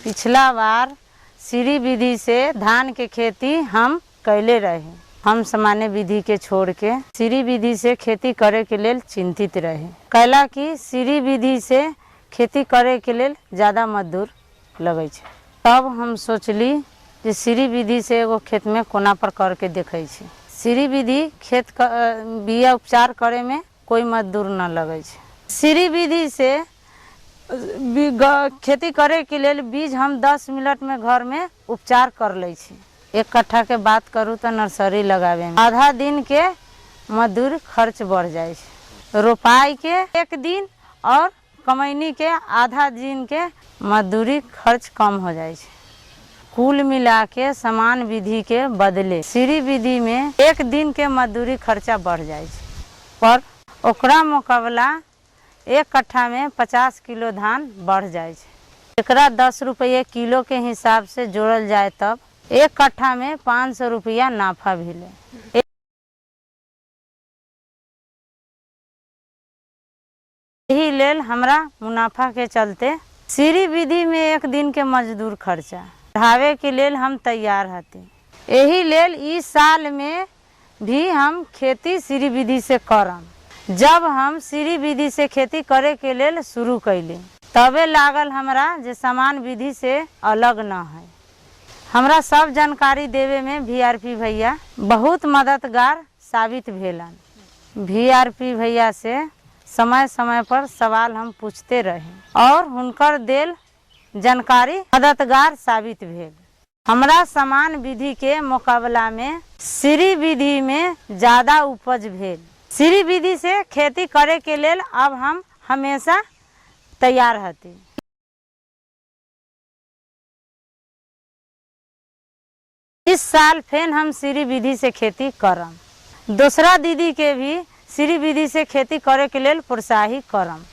पिछला बार सीरी विधि से धान के खेती हम कैले रहे। हम सामान्य विधि के छोड़ के सीरी विधि से खेती करे के लेल चिंतित रहे। कैला कि सीरी विधि से खेती करे के लेल ज़्यादा मजदूर लगे छे। तब हम सोचली जे सीरी विधि से एगो खेत में कोना पर करके देखे छी। सीरी विधि खेत बिया उपचार करे में कोई मजदूर न लगे छे। सीरी विधि से खेती करे के लेल बीज हम 10 मिनट में घर में उपचार कर ले छी। 1 कट्ठा के बात करूँ तो नर्सरी लगावे में आधा दिन के मजदूर खर्च बढ़ जाए छे। रोपाई के 1 दिन और कमैनी के आधा दिन के मजदूरी खर्च कम हो जाए छे। कुल मिला के समान विधि के बदले सीरी विधि में 1 दिन के मजदूरी खर्चा बढ़ जाए छे, पर ओकरा मुकाबला 1 कट्ठा में 50 किलो धान बढ़ जाए छे। एकरा 10 रुपये किलो के हिसाब से जोड़ल जाए तब 1 कट्ठा में 500 रुपया नाफा मिले। यही लेल हमरा मुनाफा के चलते सीरी विधि में 1 दिन के मजदूर खर्चा बढ़ावे के लेल हम तैयार हती। यही लेल इस साल में भी हम खेती सीरी विधि से करम। जब हम सीरी विधि से खेती करे के लेल शुरू कैली तबे लागल हमरा जे समान विधि से अलग न है। हमरा सब जानकारी देवे में VRP भैया बहुत मददगार साबित भेलन। VRP भैया से समय समय पर सवाल हम पूछते रहे और हुनकर देल जानकारी मददगार साबित भेल। हमरा समान विधि के मुकाबला में सीरी विधि में ज़्यादा उपज भेल। सीरी विधि से खेती करे के लेल अब हम हमेशा तैयार हती। इस साल फिर हम सीरी विधि से खेती करम। दूसरा दीदी के भी सीरी विधि से खेती करे के लेल प्रोत्साहित करम।